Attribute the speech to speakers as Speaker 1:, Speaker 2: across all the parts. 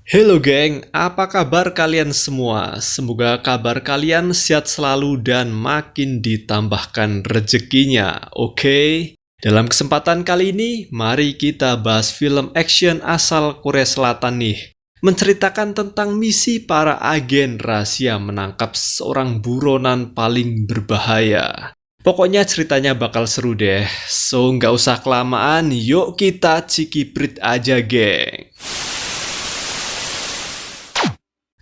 Speaker 1: Halo geng, apa kabar kalian semua? Semoga kabar kalian sehat selalu dan makin ditambahkan rezekinya, oke? Dalam kesempatan kali ini, mari kita bahas film action asal Korea Selatan nih. Menceritakan tentang misi para agen rahasia menangkap seorang buronan paling berbahaya. Pokoknya ceritanya bakal seru deh, so nggak usah kelamaan, yuk kita cikiprit aja geng.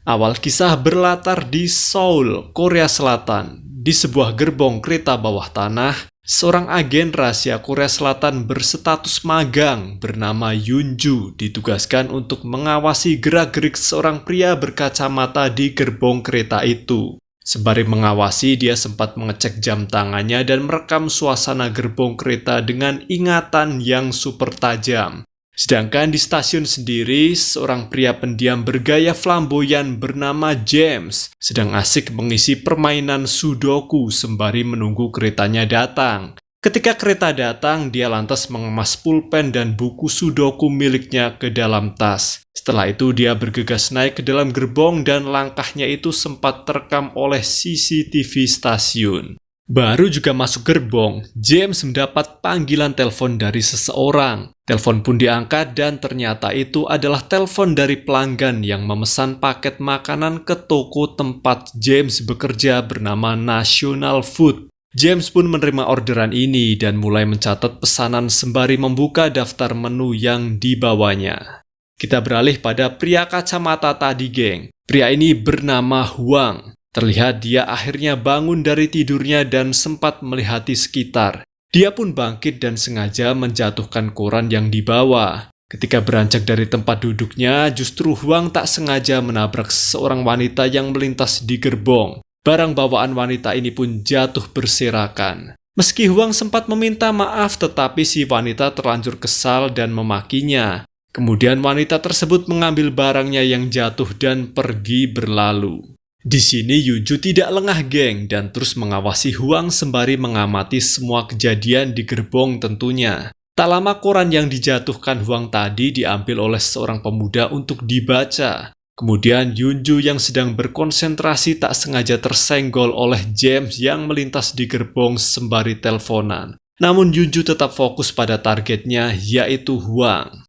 Speaker 1: Awal kisah berlatar di Seoul, Korea Selatan. Di sebuah gerbong kereta bawah tanah, seorang agen rahasia Korea Selatan berstatus magang bernama Yunju ditugaskan untuk mengawasi gerak-gerik seorang pria berkacamata di gerbong kereta itu. Sembari mengawasi, dia sempat mengecek jam tangannya dan merekam suasana gerbong kereta dengan ingatan yang super tajam. Sedangkan di stasiun sendiri, seorang pria pendiam bergaya flamboyan bernama James sedang asik mengisi permainan sudoku sembari menunggu keretanya datang. Ketika kereta datang, dia lantas mengemas pulpen dan buku sudoku miliknya ke dalam tas. Setelah itu, dia bergegas naik ke dalam gerbong dan langkahnya itu sempat terekam oleh CCTV stasiun. Baru juga masuk gerbong, James mendapat panggilan telepon dari seseorang. Telepon pun diangkat dan ternyata itu adalah telepon dari pelanggan yang memesan paket makanan ke toko tempat James bekerja bernama National Food. James pun menerima orderan ini dan mulai mencatat pesanan sembari membuka daftar menu yang dibawanya. Kita beralih pada pria kacamata tadi, geng. Pria ini bernama Huang. Terlihat dia akhirnya bangun dari tidurnya dan sempat melihati sekitar. Dia pun bangkit dan sengaja menjatuhkan koran yang dibawa. Ketika beranjak dari tempat duduknya, justru Huang tak sengaja menabrak seorang wanita yang melintas di gerbong. Barang bawaan wanita ini pun jatuh berserakan. Meski Huang sempat meminta maaf, tetapi si wanita terlanjur kesal dan memakinya. Kemudian wanita tersebut mengambil barangnya yang jatuh dan pergi berlalu. Di sini Yunju tidak lengah, geng, dan terus mengawasi Huang sembari mengamati semua kejadian di gerbong tentunya. Tak lama koran yang dijatuhkan Huang tadi diambil oleh seorang pemuda untuk dibaca. Kemudian Yunju yang sedang berkonsentrasi tak sengaja tersenggol oleh James yang melintas di gerbong sembari teleponan. Namun Yunju tetap fokus pada targetnya, yaitu Huang.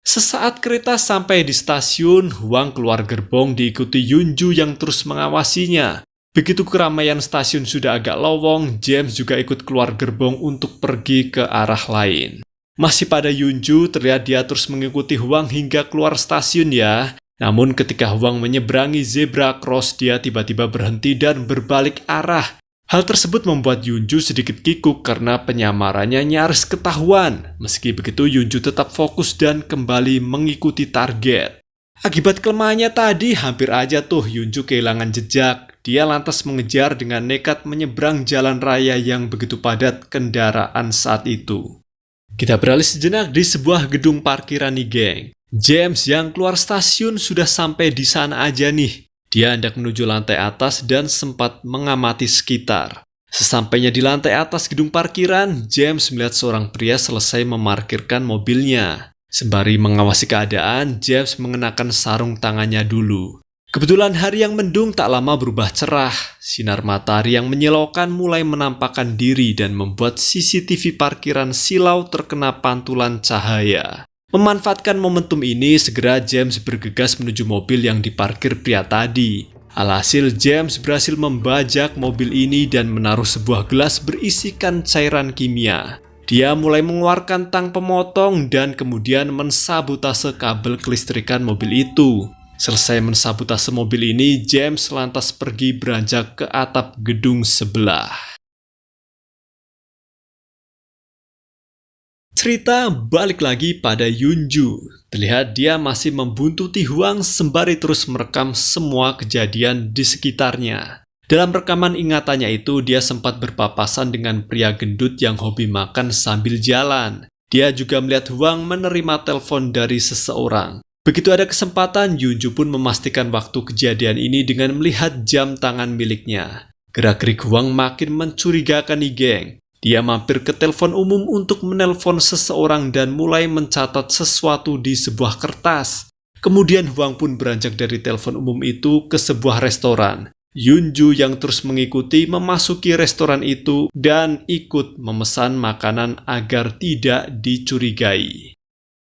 Speaker 1: Sesaat kereta sampai di stasiun, Huang keluar gerbong diikuti Yunju yang terus mengawasinya. Begitu keramaian stasiun sudah agak lowong, James juga ikut keluar gerbong untuk pergi ke arah lain. Masih pada Yunju, terlihat dia terus mengikuti Huang hingga keluar stasiun ya. Namun ketika Huang menyeberangi zebra cross, dia tiba-tiba berhenti dan berbalik arah. Hal tersebut membuat Yunju sedikit kikuk karena penyamarannya nyaris ketahuan. Meski begitu, Yunju tetap fokus dan kembali mengikuti target. Akibat kelemahannya tadi, hampir aja tuh Yunju kehilangan jejak. Dia lantas mengejar dengan nekat menyeberang jalan raya yang begitu padat kendaraan saat itu. Kita beralih sejenak di sebuah gedung parkiran nih, geng. James yang keluar stasiun sudah sampai di sana aja nih. Dia hendak menuju lantai atas dan sempat mengamati sekitar. Sesampainya di lantai atas gedung parkiran, James melihat seorang pria selesai memarkirkan mobilnya. Sembari mengawasi keadaan, James mengenakan sarung tangannya dulu. Kebetulan hari yang mendung tak lama berubah cerah. Sinar matahari yang menyilaukan mulai menampakkan diri dan membuat CCTV parkiran silau terkena pantulan cahaya. Memanfaatkan momentum ini, segera James bergegas menuju mobil yang diparkir pria tadi. Alhasil, James berhasil membajak mobil ini dan menaruh sebuah gelas berisikan cairan kimia. Dia mulai mengeluarkan tang pemotong dan kemudian mensabotase kabel kelistrikan mobil itu. Selesai mensabotase mobil ini, James lantas pergi beranjak ke atap gedung sebelah. Cerita balik lagi pada Yunju. Terlihat dia masih membuntuti Huang sembari terus merekam semua kejadian di sekitarnya. Dalam rekaman ingatannya itu, dia sempat berpapasan dengan pria gendut yang hobi makan sambil jalan. Dia juga melihat Huang menerima telepon dari seseorang. Begitu ada kesempatan, Yunju pun memastikan waktu kejadian ini dengan melihat jam tangan miliknya. Gerak-gerik Huang makin mencurigakan nih, geng. Dia mampir ke telepon umum untuk menelpon seseorang dan mulai mencatat sesuatu di sebuah kertas. Kemudian Huang pun beranjak dari telepon umum itu ke sebuah restoran. Yunju yang terus mengikuti memasuki restoran itu dan ikut memesan makanan agar tidak dicurigai.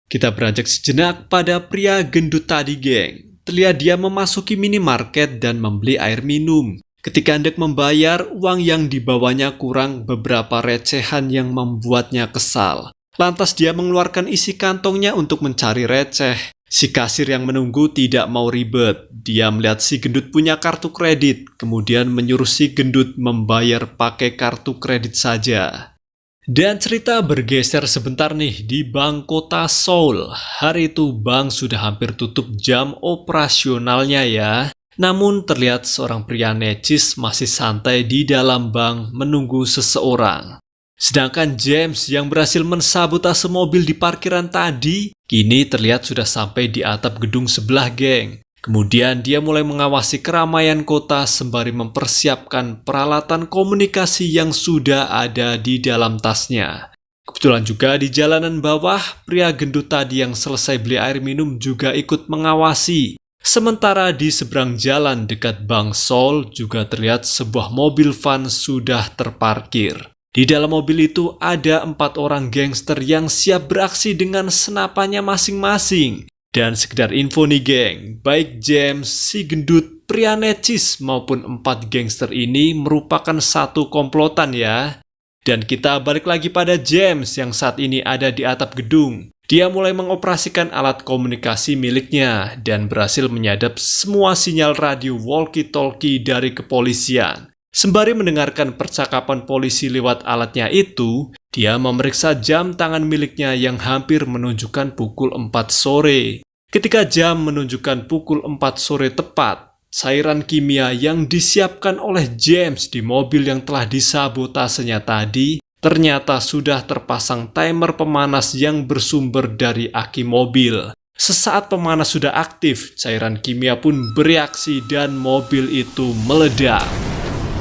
Speaker 1: Kita beranjak sejenak pada pria gendut tadi, geng. Terlihat dia memasuki minimarket dan membeli air minum. Ketika hendak membayar, uang yang dibawanya kurang beberapa recehan yang membuatnya kesal. Lantas dia mengeluarkan isi kantongnya untuk mencari receh. Si kasir yang menunggu tidak mau ribet. Dia melihat si gendut punya kartu kredit, kemudian menyuruh si gendut membayar pakai kartu kredit saja. Dan cerita bergeser sebentar nih di bank kota Seoul. Hari itu bank sudah hampir tutup jam operasionalnya ya. Namun terlihat seorang pria necis masih santai di dalam bank menunggu seseorang. Sedangkan James yang berhasil mensabotase mobil di parkiran tadi, kini terlihat sudah sampai di atap gedung sebelah, geng. Kemudian dia mulai mengawasi keramaian kota sembari mempersiapkan peralatan komunikasi yang sudah ada di dalam tasnya. Kebetulan juga di jalanan bawah, pria gendut tadi yang selesai beli air minum juga ikut mengawasi. Sementara di seberang jalan dekat Bank Seoul juga terlihat sebuah mobil van sudah terparkir. Di dalam mobil itu ada 4 orang gangster yang siap beraksi dengan senapannya masing-masing. Dan sekedar info nih geng, baik James, si gendut, pria necis maupun 4 gangster ini merupakan satu komplotan ya. Dan kita balik lagi pada James yang saat ini ada di atap gedung. Dia mulai mengoperasikan alat komunikasi miliknya dan berhasil menyadap semua sinyal radio walkie-talkie dari kepolisian. Sembari mendengarkan percakapan polisi lewat alatnya itu, dia memeriksa jam tangan miliknya yang hampir menunjukkan pukul 4 sore. Ketika jam menunjukkan pukul 4 sore tepat, cairan kimia yang disiapkan oleh James di mobil yang telah disabotasenya tadi ternyata sudah terpasang timer pemanas yang bersumber dari aki mobil. Sesaat pemanas sudah aktif, cairan kimia pun bereaksi dan mobil itu meledak.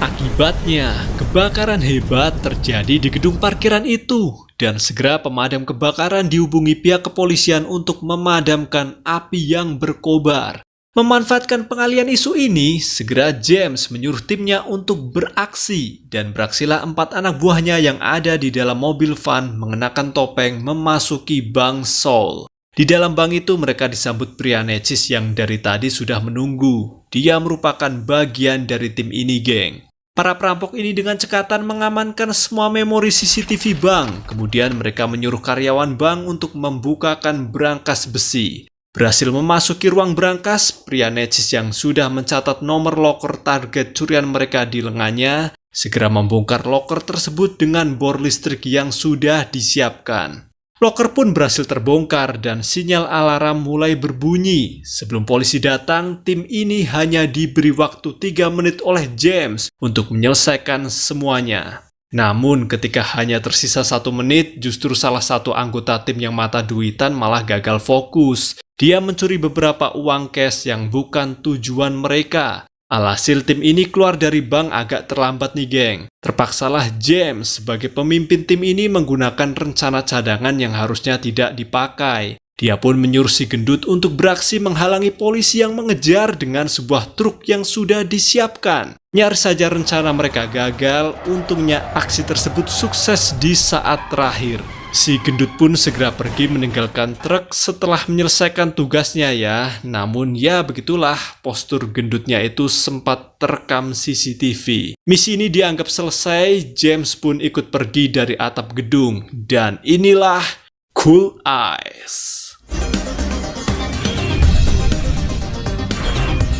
Speaker 1: Akibatnya, kebakaran hebat terjadi di gedung parkiran itu dan segera pemadam kebakaran dihubungi pihak kepolisian untuk memadamkan api yang berkobar. Memanfaatkan pengalian isu ini, segera James menyuruh timnya untuk beraksi dan beraksilah 4 anak buahnya yang ada di dalam mobil van mengenakan topeng memasuki Bank Seoul. Di dalam bank itu mereka disambut pria necis yang dari tadi sudah menunggu. Dia merupakan bagian dari tim ini, geng. Para perampok ini dengan cekatan mengamankan semua memori CCTV bank. Kemudian mereka menyuruh karyawan bank untuk membukakan brankas besi. Berhasil memasuki ruang brankas, pria necis yang sudah mencatat nomor loker target curian mereka di lengannya, segera membongkar loker tersebut dengan bor listrik yang sudah disiapkan. Loker pun berhasil terbongkar dan sinyal alarm mulai berbunyi. Sebelum polisi datang, tim ini hanya diberi waktu 3 menit oleh James untuk menyelesaikan semuanya. Namun ketika hanya tersisa 1 menit, justru salah satu anggota tim yang mata duitan malah gagal fokus. Dia mencuri beberapa uang cash yang bukan tujuan mereka. Alhasil tim ini keluar dari bank agak terlambat nih, geng. Terpaksalah James sebagai pemimpin tim ini menggunakan rencana cadangan yang harusnya tidak dipakai. Dia pun menyuruh si gendut untuk beraksi menghalangi polisi yang mengejar dengan sebuah truk yang sudah disiapkan. Nyaris saja rencana mereka gagal, untungnya aksi tersebut sukses di saat terakhir. Si gendut pun segera pergi meninggalkan truk setelah menyelesaikan tugasnya ya. Namun ya begitulah, postur gendutnya itu sempat terekam CCTV. Misi ini dianggap selesai, James pun ikut pergi dari atap gedung. Dan inilah Cool Eyes.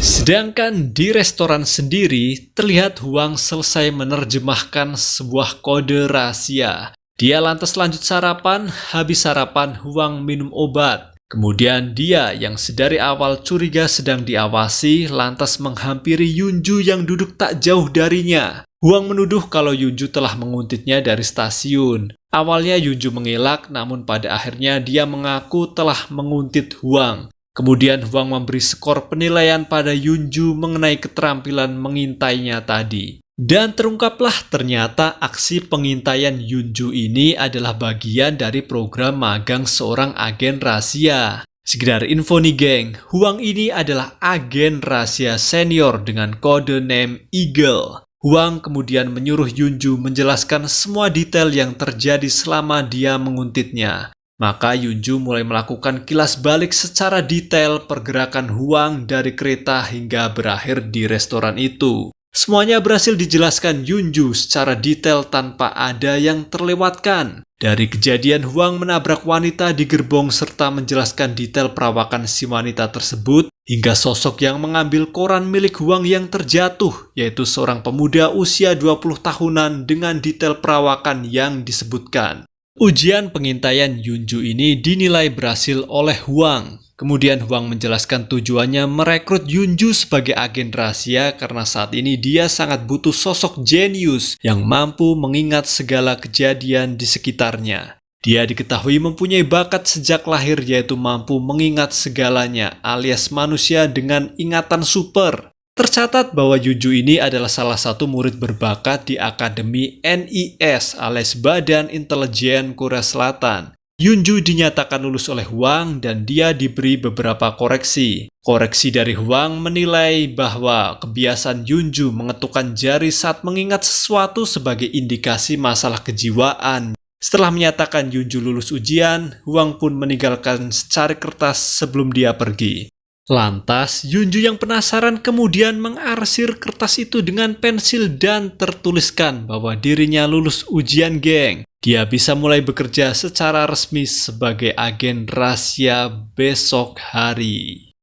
Speaker 1: Sedangkan di restoran sendiri, terlihat Huang selesai menerjemahkan sebuah kode rahasia. Dia lantas lanjut sarapan, habis sarapan Huang minum obat. Kemudian dia yang sedari awal curiga sedang diawasi, lantas menghampiri Yunju yang duduk tak jauh darinya. Huang menuduh kalau Yunju telah menguntitnya dari stasiun. Awalnya Yunju mengelak, namun pada akhirnya dia mengaku telah menguntit Huang. Kemudian Huang memberi skor penilaian pada Yunju mengenai keterampilan mengintainya tadi. Dan terungkaplah ternyata aksi pengintaian Yunju ini adalah bagian dari program magang seorang agen rahasia. Sekedar info nih geng, Huang ini adalah agen rahasia senior dengan kode name Eagle. Huang kemudian menyuruh Yunju menjelaskan semua detail yang terjadi selama dia menguntitnya. Maka Yunju mulai melakukan kilas balik secara detail pergerakan Huang dari kereta hingga berakhir di restoran itu. Semuanya berhasil dijelaskan Yunju secara detail tanpa ada yang terlewatkan. Dari kejadian Huang menabrak wanita di gerbong serta menjelaskan detail perawakan si wanita tersebut, hingga sosok yang mengambil koran milik Huang yang terjatuh, yaitu seorang pemuda usia 20 tahunan dengan detail perawakan yang disebutkan. Ujian pengintaian Yunju ini dinilai berhasil oleh Huang. Kemudian Huang menjelaskan tujuannya merekrut Yunju sebagai agen rahasia karena saat ini dia sangat butuh sosok jenius yang mampu mengingat segala kejadian di sekitarnya. Dia diketahui mempunyai bakat sejak lahir yaitu mampu mengingat segalanya alias manusia dengan ingatan super. Tercatat bahwa Yunju ini adalah salah satu murid berbakat di Akademi NIS alias Badan Intelijen Korea Selatan. Yunju dinyatakan lulus oleh Huang dan dia diberi beberapa koreksi. Koreksi dari Huang menilai bahwa kebiasaan Yunju mengetukkan jari saat mengingat sesuatu sebagai indikasi masalah kejiwaan. Setelah menyatakan Yunju lulus ujian, Huang pun meninggalkan secari kertas sebelum dia pergi. Lantas, Yunju yang penasaran kemudian mengarsir kertas itu dengan pensil dan tertuliskan bahwa dirinya lulus ujian geng. Dia bisa mulai bekerja secara resmi sebagai agen rahasia besok hari.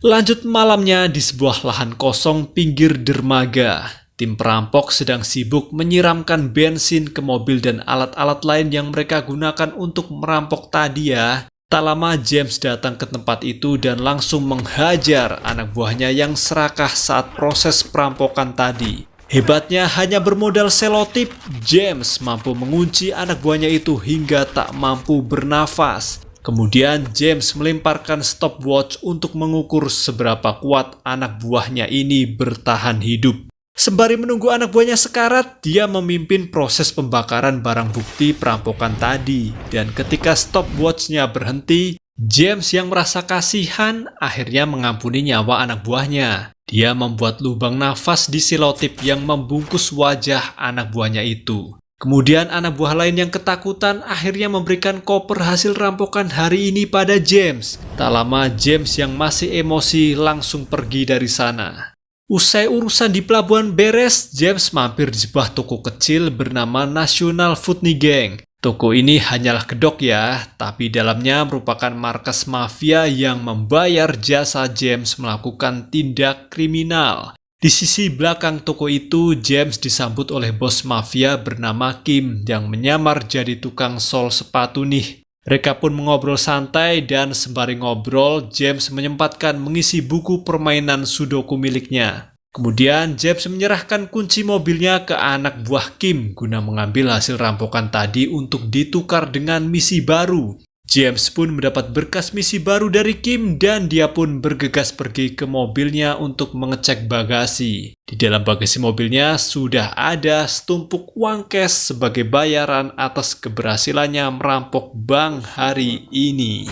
Speaker 1: Lanjut malamnya di sebuah lahan kosong pinggir dermaga. Tim perampok sedang sibuk menyiramkan bensin ke mobil dan alat-alat lain yang mereka gunakan untuk merampok tadi ya. Tak lama James datang ke tempat itu dan langsung menghajar anak buahnya yang serakah saat proses perampokan tadi. Hebatnya hanya bermodal selotip, James mampu mengunci anak buahnya itu hingga tak mampu bernafas. Kemudian James melemparkan stopwatch untuk mengukur seberapa kuat anak buahnya ini bertahan hidup. Sembari menunggu anak buahnya sekarat, dia memimpin proses pembakaran barang bukti perampokan tadi. Dan ketika stopwatch-nya berhenti, James yang merasa kasihan akhirnya mengampuni nyawa anak buahnya. Dia membuat lubang nafas di selotip yang membungkus wajah anak buahnya itu. Kemudian anak buah lain yang ketakutan akhirnya memberikan koper hasil rampokan hari ini pada James. Tak lama James yang masih emosi langsung pergi dari sana. Usai urusan di pelabuhan beres, James mampir di sebuah toko kecil bernama National Food nih geng. Toko ini hanyalah kedok ya, tapi dalamnya merupakan markas mafia yang membayar jasa James melakukan tindak kriminal. Di sisi belakang toko itu, James disambut oleh bos mafia bernama Kim yang menyamar jadi tukang sol sepatu nih. Mereka pun mengobrol santai dan sembari ngobrol, James menyempatkan mengisi buku permainan sudoku miliknya. Kemudian James menyerahkan kunci mobilnya ke anak buah Kim guna mengambil hasil rampokan tadi untuk ditukar dengan misi baru. James pun mendapat berkas misi baru dari Kim dan dia pun bergegas pergi ke mobilnya untuk mengecek bagasi. Di dalam bagasi mobilnya sudah ada setumpuk uang cash sebagai bayaran atas keberhasilannya merampok bank hari ini.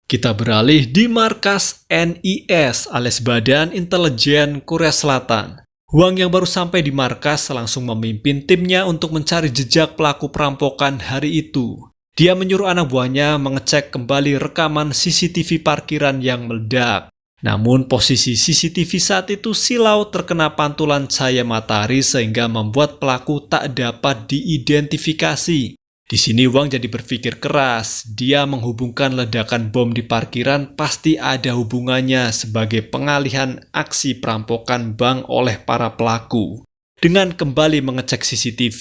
Speaker 1: Kita beralih di markas NIS alias Badan Intelijen Korea Selatan. Huang yang baru sampai di markas langsung memimpin timnya untuk mencari jejak pelaku perampokan hari itu. Dia menyuruh anak buahnya mengecek kembali rekaman CCTV parkiran yang meledak. Namun posisi CCTV saat itu silau terkena pantulan cahaya matahari sehingga membuat pelaku tak dapat diidentifikasi. Di sini Huang jadi berpikir keras. Dia menghubungkan ledakan bom di parkiran pasti ada hubungannya sebagai pengalihan aksi perampokan bank oleh para pelaku. Dengan kembali mengecek CCTV,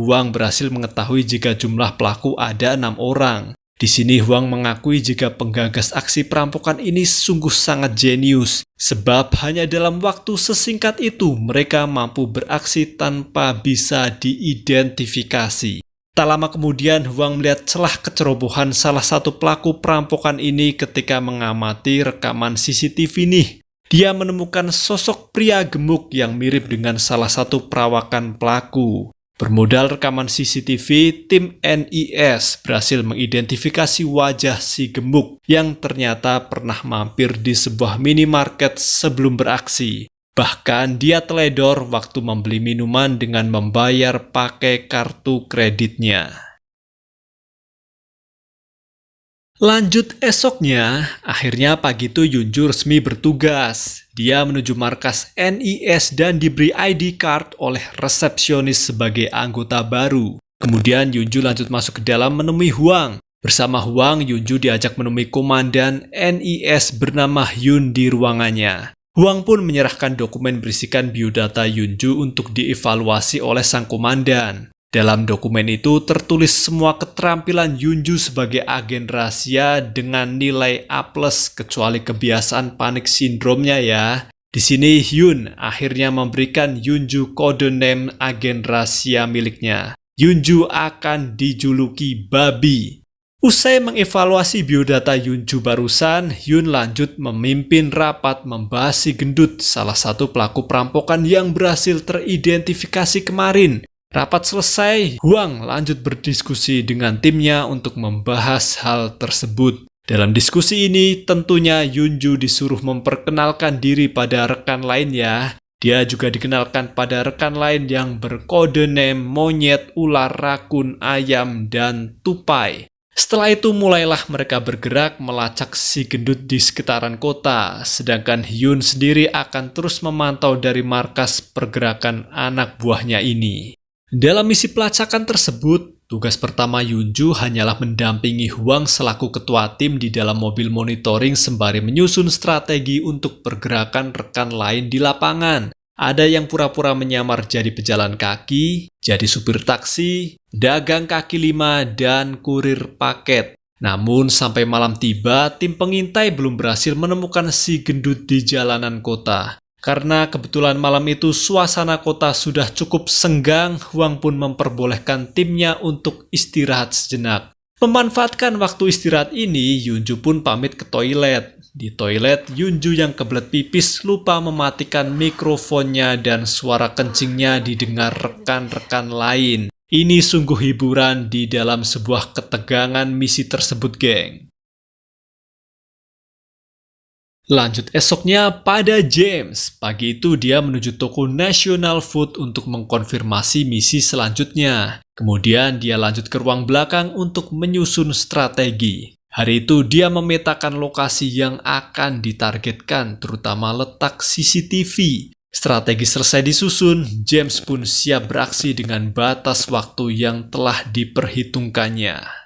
Speaker 1: Huang berhasil mengetahui jika jumlah pelaku ada 6 orang. Di sini Huang mengakui jika penggagas aksi perampokan ini sungguh sangat jenius. Sebab hanya dalam waktu sesingkat itu mereka mampu beraksi tanpa bisa diidentifikasi. Tak lama kemudian, Huang melihat celah kecerobohan salah satu pelaku perampokan ini ketika mengamati rekaman CCTV nih. Dia menemukan sosok pria gemuk yang mirip dengan salah satu perawakan pelaku. Bermodal rekaman CCTV, tim NIS berhasil mengidentifikasi wajah si gemuk yang ternyata pernah mampir di sebuah minimarket sebelum beraksi. Bahkan dia teledor waktu membeli minuman dengan membayar pakai kartu kreditnya. Lanjut esoknya, akhirnya pagi itu Yunju resmi bertugas. Dia menuju markas NIS dan diberi ID card oleh resepsionis sebagai anggota baru. Kemudian Yunju lanjut masuk ke dalam menemui Huang. Bersama Huang, Yunju diajak menemui komandan NIS bernama Hyun di ruangannya. Huang pun menyerahkan dokumen berisikan biodata Yunju untuk dievaluasi oleh sang komandan. Dalam dokumen itu tertulis semua keterampilan Yunju sebagai agen rahasia dengan nilai A+, kecuali kebiasaan panik sindromnya ya. Di sini Hyun akhirnya memberikan Yunju kode name agen rahasia miliknya. Yunju akan dijuluki Babi. Usai mengevaluasi biodata Yunju barusan, Hyun lanjut memimpin rapat membahas si gendut, salah satu pelaku perampokan yang berhasil teridentifikasi kemarin. Rapat selesai, Huang lanjut berdiskusi dengan timnya untuk membahas hal tersebut. Dalam diskusi ini, tentunya Yunju disuruh memperkenalkan diri pada rekan lain ya. Dia juga dikenalkan pada rekan lain yang berkode name monyet, ular, rakun, ayam, dan tupai. Setelah itu mulailah mereka bergerak melacak si gendut di sekitaran kota, sedangkan Hyun sendiri akan terus memantau dari markas pergerakan anak buahnya ini. Dalam misi pelacakan tersebut, tugas pertama Yunju hanyalah mendampingi Huang selaku ketua tim di dalam mobil monitoring sembari menyusun strategi untuk pergerakan rekan lain di lapangan. Ada yang pura-pura menyamar jadi pejalan kaki, jadi supir taksi, dagang kaki lima, dan kurir paket. Namun sampai malam tiba, tim pengintai belum berhasil menemukan si gendut di jalanan kota. Karena kebetulan malam itu suasana kota sudah cukup senggang, Huang pun memperbolehkan timnya untuk istirahat sejenak. Memanfaatkan waktu istirahat ini, Yunju pun pamit ke toilet. Di toilet, Yunju yang kebelet pipis lupa mematikan mikrofonnya dan suara kencingnya didengar rekan-rekan lain. Ini sungguh hiburan di dalam sebuah ketegangan misi tersebut, geng. Lanjut esoknya pada James. Pagi itu dia menuju toko National Food untuk mengkonfirmasi misi selanjutnya. Kemudian dia lanjut ke ruang belakang untuk menyusun strategi. Hari itu dia memetakan lokasi yang akan ditargetkan, terutama letak CCTV. Strategi selesai disusun, James pun siap beraksi dengan batas waktu yang telah diperhitungkannya.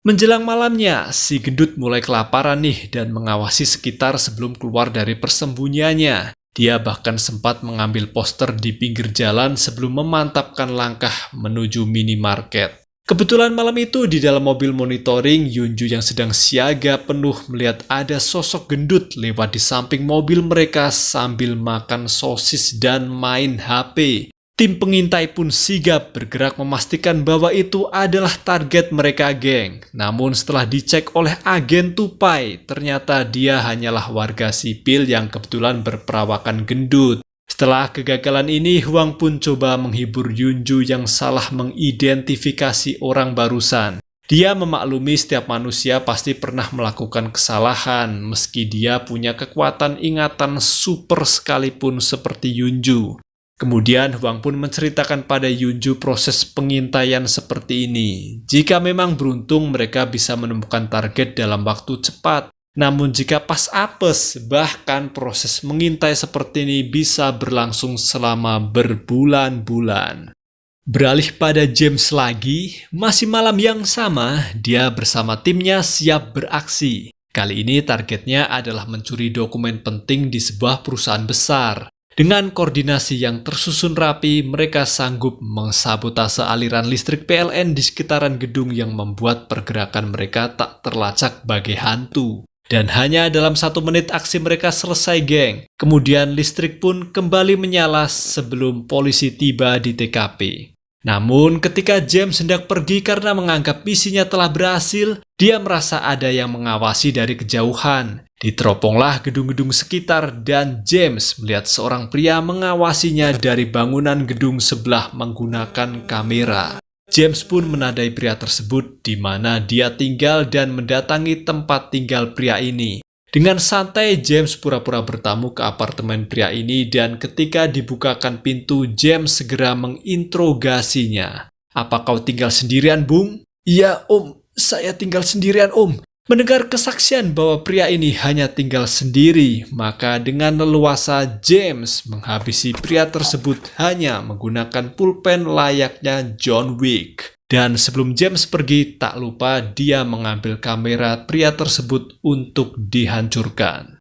Speaker 1: Menjelang malamnya, si gendut mulai kelaparan nih dan mengawasi sekitar sebelum keluar dari persembunyiannya. Dia bahkan sempat mengambil poster di pinggir jalan sebelum memantapkan langkah menuju minimarket. Kebetulan malam itu di dalam mobil monitoring, Yunju yang sedang siaga penuh melihat ada sosok gendut lewat di samping mobil mereka sambil makan sosis dan main HP. Tim pengintai pun sigap bergerak memastikan bahwa itu adalah target mereka, geng. Namun setelah dicek oleh agen tupai, ternyata dia hanyalah warga sipil yang kebetulan berperawakan gendut. Setelah kegagalan ini, Huang pun coba menghibur Yunju yang salah mengidentifikasi orang barusan. Dia memaklumi setiap manusia pasti pernah melakukan kesalahan, meski dia punya kekuatan ingatan super sekalipun seperti Yunju. Kemudian Huang pun menceritakan pada Yunju proses pengintaian seperti ini. Jika memang beruntung, mereka bisa menemukan target dalam waktu cepat. Namun jika pas apes, bahkan proses mengintai seperti ini bisa berlangsung selama berbulan-bulan. Beralih pada James lagi, masih malam yang sama, dia bersama timnya siap beraksi. Kali ini targetnya adalah mencuri dokumen penting di sebuah perusahaan besar. Dengan koordinasi yang tersusun rapi, mereka sanggup mengsabotase aliran listrik PLN di sekitaran gedung yang membuat pergerakan mereka tak terlacak bagai hantu. Dan hanya dalam 1 menit aksi mereka selesai, geng. Kemudian listrik pun kembali menyala sebelum polisi tiba di TKP. Namun ketika James hendak pergi karena menganggap misinya telah berhasil, dia merasa ada yang mengawasi dari kejauhan. Diteroponglah gedung-gedung sekitar dan James melihat seorang pria mengawasinya dari bangunan gedung sebelah menggunakan kamera. James pun menandai pria tersebut di mana dia tinggal dan mendatangi tempat tinggal pria ini. Dengan santai, James pura-pura bertamu ke apartemen pria ini dan ketika dibukakan pintu, James segera menginterogasinya. "Apa kau tinggal sendirian, Bung?" "Iya, Om. Saya tinggal sendirian, Om." Mendengar kesaksian bahwa pria ini hanya tinggal sendiri, maka dengan leluasa James menghabisi pria tersebut hanya menggunakan pulpen layaknya John Wick. Dan sebelum James pergi, tak lupa dia mengambil kamera pria tersebut untuk dihancurkan.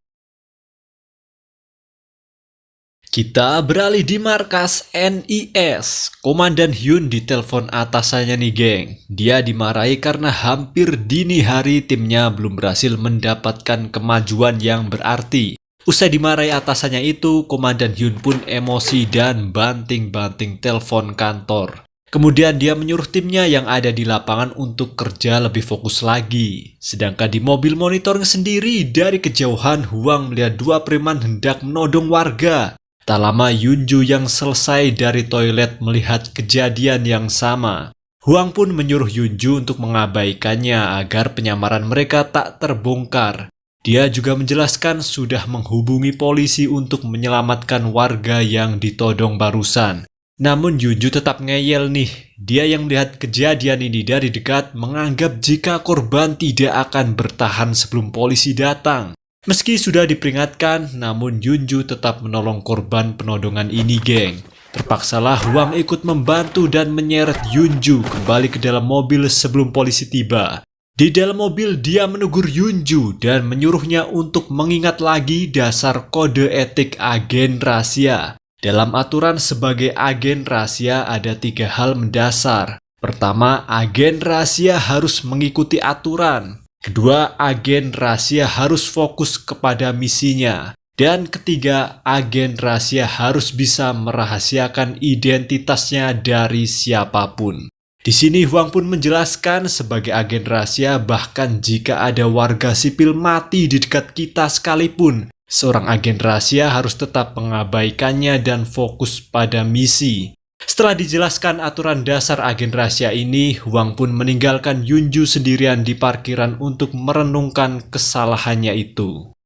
Speaker 1: Kita beralih di markas NIS. Komandan Hyun ditelepon atasannya nih geng. Dia dimarahi karena hampir dini hari timnya belum berhasil mendapatkan kemajuan yang berarti. Usai dimarahi atasannya itu, Komandan Hyun pun emosi dan banting-banting telepon kantor. Kemudian dia menyuruh timnya yang ada di lapangan untuk kerja lebih fokus lagi. Sedangkan di mobil monitoring sendiri, dari kejauhan Hwang melihat dua preman hendak menodong warga. Tak lama Yunju yang selesai dari toilet melihat kejadian yang sama. Hwang pun menyuruh Yunju untuk mengabaikannya agar penyamaran mereka tak terbongkar. Dia juga menjelaskan sudah menghubungi polisi untuk menyelamatkan warga yang ditodong barusan. Namun Yunju tetap ngeyel nih. Dia yang melihat kejadian ini dari dekat menganggap jika korban tidak akan bertahan sebelum polisi datang. Meski sudah diperingatkan, namun Yunju tetap menolong korban penodongan ini geng. Terpaksalah Hwang ikut membantu dan menyeret Yunju kembali ke dalam mobil sebelum polisi tiba. Di dalam mobil dia menegur Yunju dan menyuruhnya untuk mengingat lagi dasar kode etik agen rahasia. Dalam aturan sebagai agen rahasia ada 3 hal mendasar. Pertama, agen rahasia harus mengikuti aturan. Kedua, agen rahasia harus fokus kepada misinya. Dan ketiga, agen rahasia harus bisa merahasiakan identitasnya dari siapapun. Di sini Hwang pun menjelaskan sebagai agen rahasia bahkan jika ada warga sipil mati di dekat kita sekalipun, seorang agen rahasia harus tetap mengabaikannya dan fokus pada misi. Setelah dijelaskan aturan dasar agen rahasia ini, Hwang pun meninggalkan Yunju sendirian di parkiran untuk merenungkan kesalahannya itu.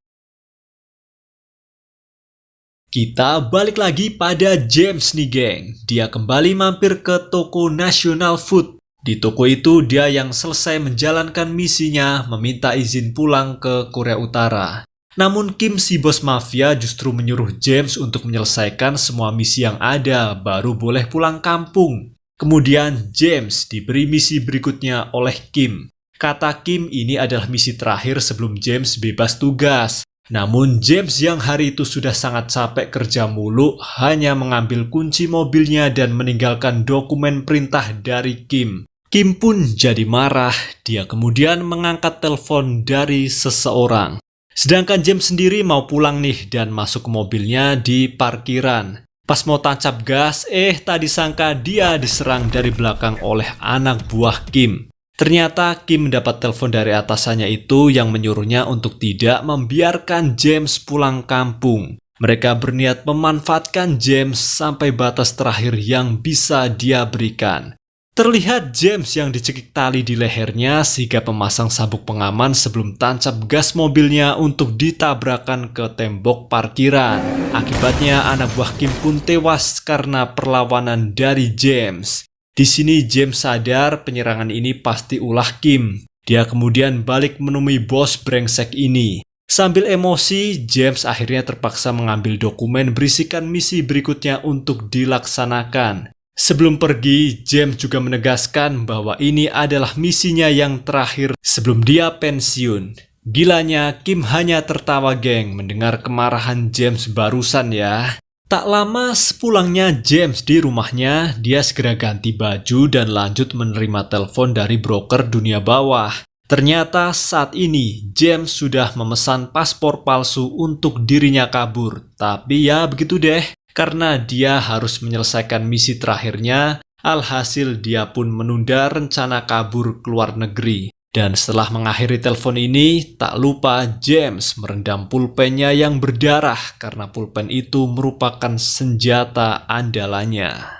Speaker 1: Kita balik lagi pada James nih geng. Dia kembali mampir ke toko National Food. Di toko itu dia yang selesai menjalankan misinya meminta izin pulang ke Korea Utara. Namun Kim si bos mafia justru menyuruh James untuk menyelesaikan semua misi yang ada baru boleh pulang kampung. Kemudian James diberi misi berikutnya oleh Kim. Kata Kim ini adalah misi terakhir sebelum James bebas tugas. Namun James yang hari itu sudah sangat capek kerja mulu hanya mengambil kunci mobilnya dan meninggalkan dokumen perintah dari Kim. Kim pun jadi marah. Dia kemudian mengangkat telepon dari seseorang. Sedangkan James sendiri mau pulang nih dan masuk ke mobilnya di parkiran. Pas mau tancap gas, tak disangka dia diserang dari belakang oleh anak buah Kim. Ternyata Kim mendapat telepon dari atasannya itu yang menyuruhnya untuk tidak membiarkan James pulang kampung. Mereka berniat memanfaatkan James sampai batas terakhir yang bisa dia berikan. Terlihat James yang dicekik tali di lehernya sehingga pemasang sabuk pengaman sebelum tancap gas mobilnya untuk ditabrakan ke tembok parkiran. Akibatnya anak buah Kim pun tewas karena perlawanan dari James. Di sini James sadar penyerangan ini pasti ulah Kim. Dia kemudian balik menemui bos brengsek ini. Sambil emosi, James akhirnya terpaksa mengambil dokumen berisikan misi berikutnya untuk dilaksanakan. Sebelum pergi, James juga menegaskan bahwa ini adalah misinya yang terakhir sebelum dia pensiun. Gilanya, Kim hanya tertawa geng mendengar kemarahan James barusan ya. Tak lama sepulangnya James di rumahnya, dia segera ganti baju dan lanjut menerima telepon dari broker dunia bawah. Ternyata saat ini James sudah memesan paspor palsu untuk dirinya kabur. Tapi ya begitu deh. Karena dia harus menyelesaikan misi terakhirnya, Alhasil dia pun menunda rencana kabur ke luar negeri. Dan setelah mengakhiri telepon ini, tak lupa James merendam pulpennya yang berdarah karena pulpen itu merupakan senjata andalannya.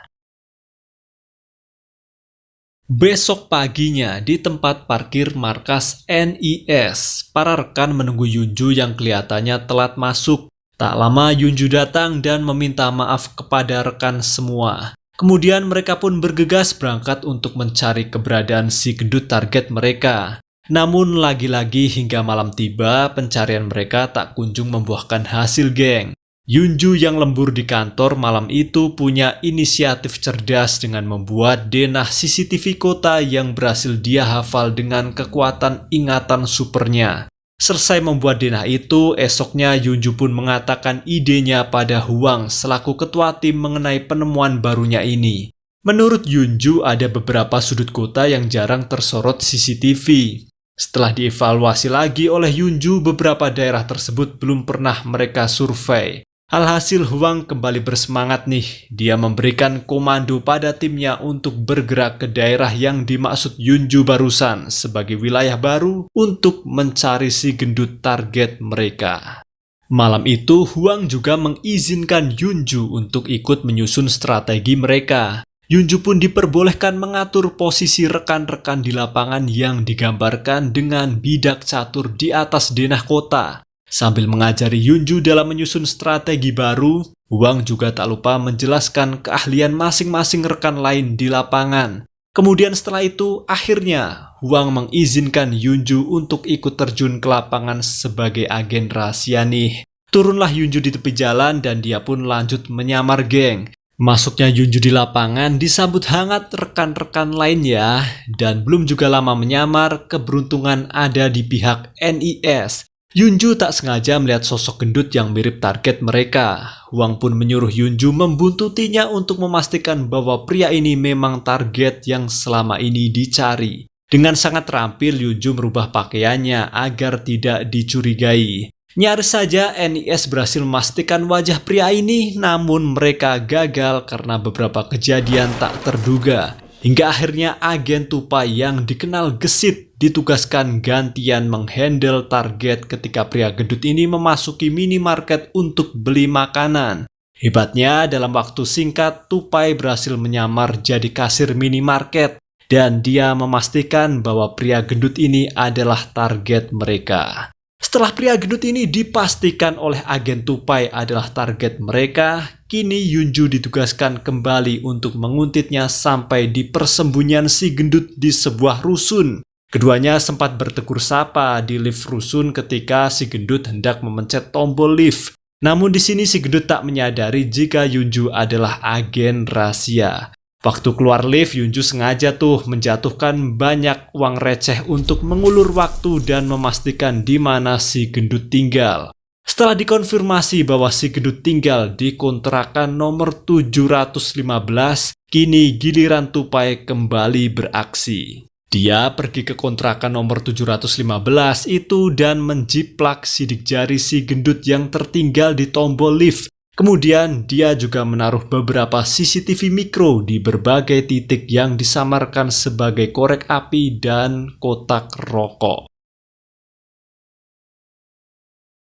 Speaker 1: Besok paginya di tempat parkir markas NIS, para rekan menunggu Yunju yang kelihatannya telat masuk. Tak lama Yunju datang dan meminta maaf kepada rekan semua. Kemudian mereka pun bergegas berangkat untuk mencari keberadaan si gendut target mereka. Namun lagi-lagi hingga malam tiba, pencarian mereka tak kunjung membuahkan hasil, geng. Yunju yang lembur di kantor malam itu punya inisiatif cerdas dengan membuat denah CCTV kota yang berhasil dia hafal dengan kekuatan ingatan supernya. Selesai membuat denah itu, esoknya Yunju pun mengatakan idenya pada Huang selaku ketua tim mengenai penemuan barunya ini. Menurut Yunju, ada beberapa sudut kota yang jarang tersorot CCTV. Setelah dievaluasi lagi oleh Yunju, beberapa daerah tersebut belum pernah mereka survei. Alhasil Huang kembali bersemangat nih. Dia memberikan komando pada timnya untuk bergerak ke daerah yang dimaksud Yunju barusan sebagai wilayah baru untuk mencari si gendut target mereka. Malam itu Huang juga mengizinkan Yunju untuk ikut menyusun strategi mereka. Yunju pun diperbolehkan mengatur posisi rekan-rekan di lapangan yang digambarkan dengan bidak catur di atas denah kota. Sambil mengajari Yunju dalam menyusun strategi baru, Huang juga tak lupa menjelaskan keahlian masing-masing rekan lain di lapangan. Kemudian setelah itu, akhirnya Huang mengizinkan Yunju untuk ikut terjun ke lapangan sebagai agen rahasia nih. Turunlah Yunju di tepi jalan dan dia pun lanjut menyamar, geng. Masuknya Yunju di lapangan disambut hangat rekan-rekan lainnya, dan belum juga lama menyamar, keberuntungan ada di pihak NIS. Yunju tak sengaja melihat sosok gendut yang mirip target mereka. Huang pun menyuruh Yunju membuntutinya untuk memastikan bahwa pria ini memang target yang selama ini dicari. Dengan sangat terampil, Yunju merubah pakaiannya agar tidak dicurigai. Nyaris saja NIS berhasil memastikan wajah pria ini, namun mereka gagal karena beberapa kejadian tak terduga. Hingga akhirnya agen tupai yang dikenal gesit ditugaskan gantian menghandle target ketika pria gendut ini memasuki minimarket untuk beli makanan. Hebatnya, dalam waktu singkat, tupai berhasil menyamar jadi kasir minimarket dan dia memastikan bahwa pria gendut ini adalah target mereka. Setelah pria gendut ini dipastikan oleh agen tupai adalah target mereka, kini Yunju ditugaskan kembali untuk menguntitnya sampai di persembunyian si gendut di sebuah rusun. Keduanya sempat bertegur sapa di lift rusun ketika si gendut hendak memencet tombol lift. Namun di sini si gendut tak menyadari jika Yunju adalah agen rahasia. Waktu keluar lift, Yunju sengaja tuh menjatuhkan banyak uang receh untuk mengulur waktu dan memastikan di mana si gendut tinggal. Setelah dikonfirmasi bahwa si gendut tinggal di kontrakan nomor 715, kini giliran tupai kembali beraksi. Dia pergi ke kontrakan nomor 715 itu dan menjiplak sidik jari si gendut yang tertinggal di tombol lift. Kemudian dia juga menaruh beberapa CCTV mikro di berbagai titik yang disamarkan sebagai korek api dan kotak rokok.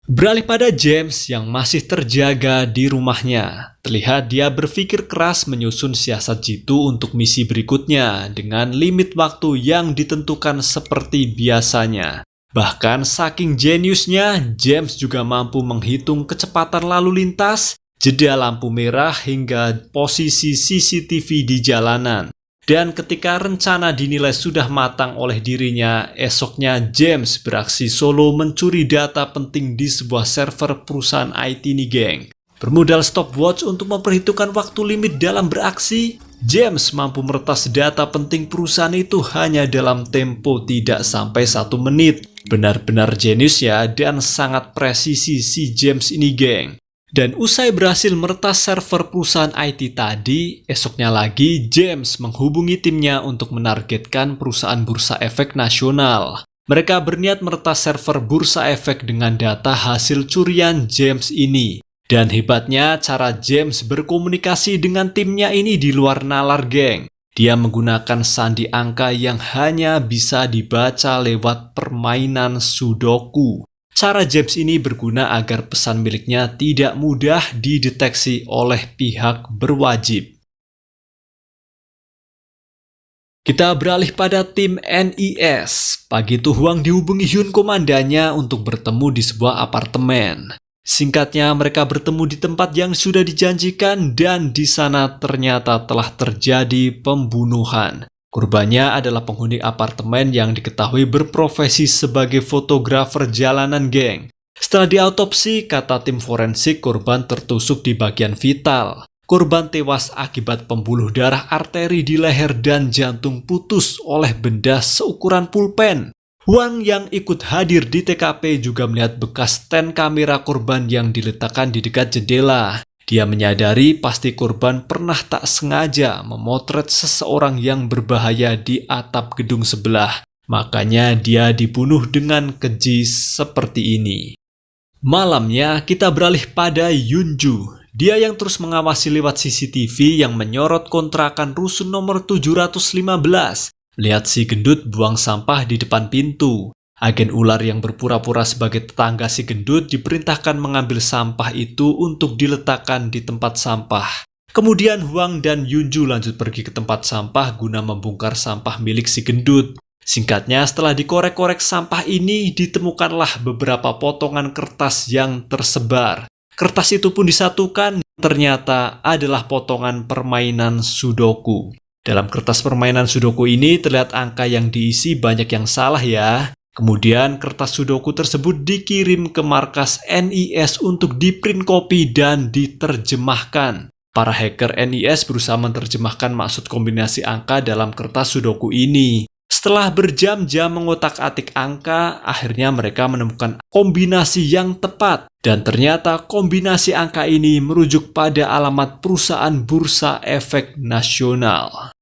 Speaker 1: Beralih pada James yang masih terjaga di rumahnya. Terlihat dia berpikir keras menyusun siasat jitu untuk misi berikutnya dengan limit waktu yang ditentukan seperti biasanya. Bahkan saking jeniusnya, James juga mampu menghitung kecepatan lalu lintas, jeda lampu merah hingga posisi CCTV di jalanan. Dan ketika rencana dinilai sudah matang oleh dirinya, esoknya James beraksi solo mencuri data penting di sebuah server perusahaan IT nih, geng. Bermodal stopwatch untuk memperhitungkan waktu limit dalam beraksi, James mampu meretas data penting perusahaan itu hanya dalam tempo tidak sampai 1 menit. Benar-benar jenius ya, dan sangat presisi si James ini, geng. Dan usai berhasil meretas server perusahaan IT tadi, esoknya lagi James menghubungi timnya untuk menargetkan perusahaan bursa efek nasional. Mereka berniat meretas server bursa efek dengan data hasil curian James ini. Dan hebatnya cara James berkomunikasi dengan timnya ini di luar nalar, geng. Dia menggunakan sandi angka yang hanya bisa dibaca lewat permainan Sudoku. Cara James ini berguna agar pesan miliknya tidak mudah dideteksi oleh pihak berwajib. Kita beralih pada tim NIS. Pagi itu Hwang dihubungi Hyun komandannya untuk bertemu di sebuah apartemen. Singkatnya, mereka bertemu di tempat yang sudah dijanjikan dan di sana ternyata telah terjadi pembunuhan. Korbannya adalah penghuni apartemen yang diketahui berprofesi sebagai fotografer jalanan geng. Setelah diautopsi, kata tim forensik, korban tertusuk di bagian vital. Korban tewas akibat pembuluh darah arteri di leher dan jantung putus oleh benda seukuran pulpen. Hwang yang ikut hadir di TKP juga melihat bekas stand kamera korban yang diletakkan di dekat jendela. Dia menyadari pasti korban pernah tak sengaja memotret seseorang yang berbahaya di atap gedung sebelah. Makanya dia dibunuh dengan keji seperti ini. Malamnya kita beralih pada Yunju. Dia yang terus mengawasi lewat CCTV yang menyorot kontrakan rusun nomor 715. Lihat si gendut buang sampah di depan pintu. Agen ular yang berpura-pura sebagai tetangga si gendut diperintahkan mengambil sampah itu untuk diletakkan di tempat sampah. Kemudian Hwang dan Yunju lanjut pergi ke tempat sampah guna membongkar sampah milik si gendut. Singkatnya, setelah dikorek-korek sampah ini, ditemukanlah beberapa potongan kertas yang tersebar. Kertas itu pun disatukan, ternyata adalah potongan permainan Sudoku. Dalam kertas permainan Sudoku ini terlihat angka yang diisi banyak yang salah ya. Kemudian kertas Sudoku tersebut dikirim ke markas NIS untuk di-print copy dan diterjemahkan. Para hacker NIS berusaha menerjemahkan maksud kombinasi angka dalam kertas Sudoku ini. Setelah berjam-jam mengotak-atik angka, akhirnya mereka menemukan kombinasi yang tepat. Dan ternyata kombinasi angka ini merujuk pada alamat perusahaan Bursa Efek Nasional.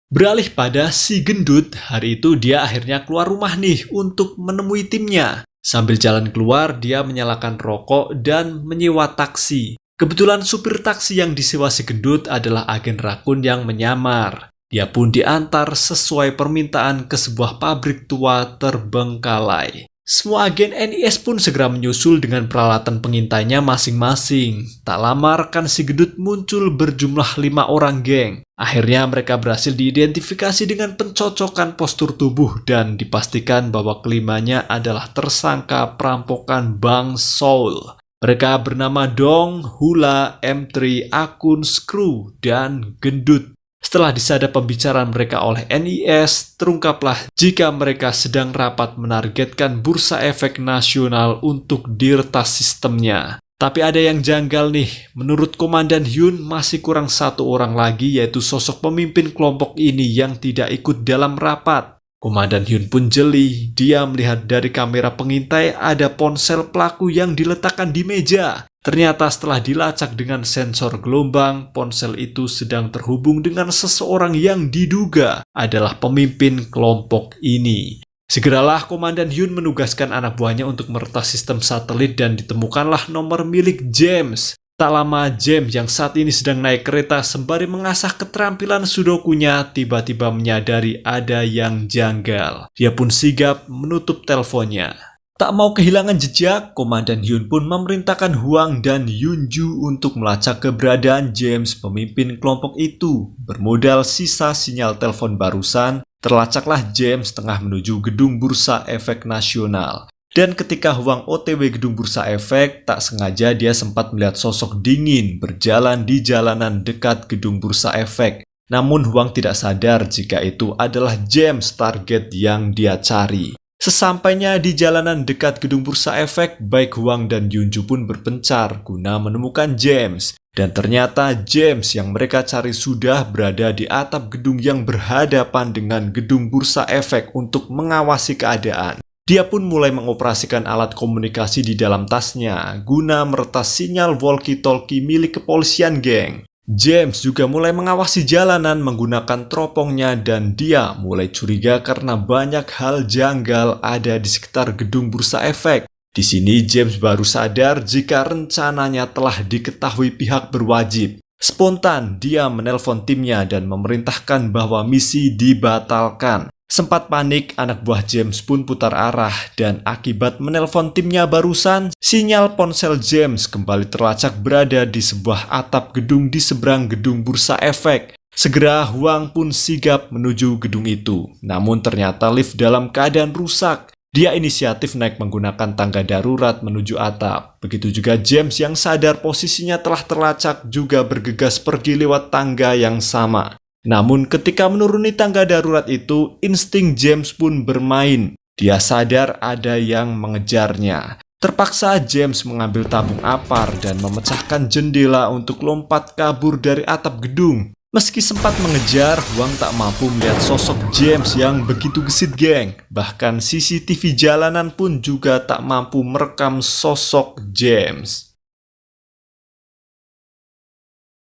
Speaker 1: Beralih pada si gendut, hari itu dia akhirnya keluar rumah nih untuk menemui timnya. Sambil jalan keluar, dia menyalakan rokok dan menyewa taksi. Kebetulan supir taksi yang disewa si gendut adalah agen rakun yang menyamar. Dia pun diantar sesuai permintaan ke sebuah pabrik tua terbengkalai. Semua agen NIS pun segera menyusul dengan peralatan pengintainya masing-masing. Tak lama rekan si gendut muncul berjumlah 5 orang geng. Akhirnya mereka berhasil diidentifikasi dengan pencocokan postur tubuh dan dipastikan bahwa kelimanya adalah tersangka perampokan Bank Seoul. Mereka bernama Dong, Hula, M3, Akun, Screw, dan Gendut. Setelah disadap pembicaraan mereka oleh NIS, terungkaplah jika mereka sedang rapat menargetkan Bursa Efek Nasional untuk diretas sistemnya. Tapi ada yang janggal nih, menurut Komandan Hyun masih kurang 1 orang lagi yaitu sosok pemimpin kelompok ini yang tidak ikut dalam rapat. Komandan Hyun pun jeli, dia melihat dari kamera pengintai ada ponsel pelaku yang diletakkan di meja. Ternyata setelah dilacak dengan sensor gelombang, ponsel itu sedang terhubung dengan seseorang yang diduga adalah pemimpin kelompok ini. Segeralah Komandan Hyun menugaskan anak buahnya untuk meretas sistem satelit dan ditemukanlah nomor milik James. Tak lama James yang saat ini sedang naik kereta sembari mengasah keterampilan sudokunya tiba-tiba menyadari ada yang janggal. Dia pun sigap menutup teleponnya. Tak mau kehilangan jejak, Komandan Hyun pun memerintahkan Hwang dan Yunju untuk melacak keberadaan James, pemimpin kelompok itu. Bermodal sisa sinyal telepon barusan, terlacaklah James tengah menuju gedung Bursa Efek Nasional. Dan ketika Hwang OTW gedung Bursa Efek, tak sengaja dia sempat melihat sosok dingin berjalan di jalanan dekat gedung Bursa Efek. Namun Hwang tidak sadar jika itu adalah James target yang dia cari. Sesampainya di jalanan dekat gedung Bursa Efek, baik Hwang dan Yunju pun berpencar guna menemukan James. Dan ternyata James yang mereka cari sudah berada di atap gedung yang berhadapan dengan gedung Bursa Efek untuk mengawasi keadaan. Dia pun mulai mengoperasikan alat komunikasi di dalam tasnya guna meretas sinyal walkie-talkie milik kepolisian geng. James juga mulai mengawasi jalanan menggunakan teropongnya dan dia mulai curiga karena banyak hal janggal ada di sekitar gedung Bursa Efek. Di sini James baru sadar jika rencananya telah diketahui pihak berwajib. Spontan, dia menelpon timnya dan memerintahkan bahwa misi dibatalkan. Sempat panik, anak buah James pun putar arah dan akibat menelpon timnya barusan, sinyal ponsel James kembali terlacak berada di sebuah atap gedung di seberang gedung Bursa Efek. Segera Huang pun sigap menuju gedung itu. Namun ternyata lift dalam keadaan rusak. Dia inisiatif naik menggunakan tangga darurat menuju atap. Begitu juga James yang sadar posisinya telah terlacak juga bergegas pergi lewat tangga yang sama. Namun ketika menuruni tangga darurat itu, insting James pun bermain. Dia sadar ada yang mengejarnya. Terpaksa James mengambil tabung apar dan memecahkan jendela untuk lompat kabur dari atap gedung. Meski sempat mengejar, Huang tak mampu melihat sosok James yang begitu gesit, geng. Bahkan CCTV jalanan pun juga tak mampu merekam sosok James.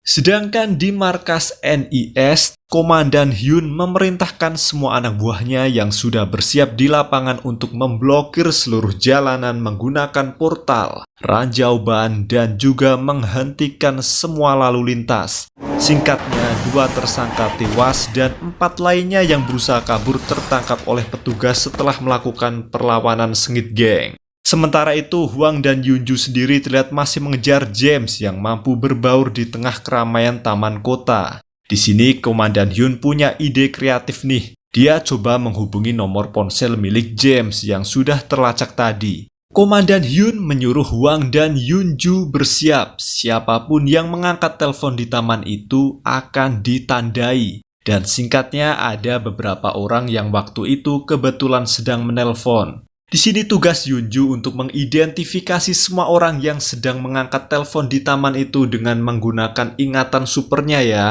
Speaker 1: Sedangkan di markas NIS, Komandan Hyun memerintahkan semua anak buahnya yang sudah bersiap di lapangan untuk memblokir seluruh jalanan menggunakan portal, ranjau ban, dan juga menghentikan semua lalu lintas. Singkatnya, 2 tersangka tewas dan 4 lainnya yang berusaha kabur tertangkap oleh petugas setelah melakukan perlawanan sengit, geng. Sementara itu, Huang dan Yunju sendiri terlihat masih mengejar James yang mampu berbaur di tengah keramaian taman kota. Di sini, Komandan Hyun punya ide kreatif nih. Dia coba menghubungi nomor ponsel milik James yang sudah terlacak tadi. Komandan Hyun menyuruh Huang dan Yunju bersiap. Siapapun yang mengangkat telepon di taman itu akan ditandai. Dan singkatnya, ada beberapa orang yang waktu itu kebetulan sedang menelpon. Di sini tugas Yunju untuk mengidentifikasi semua orang yang sedang mengangkat telepon di taman itu dengan menggunakan ingatan supernya ya.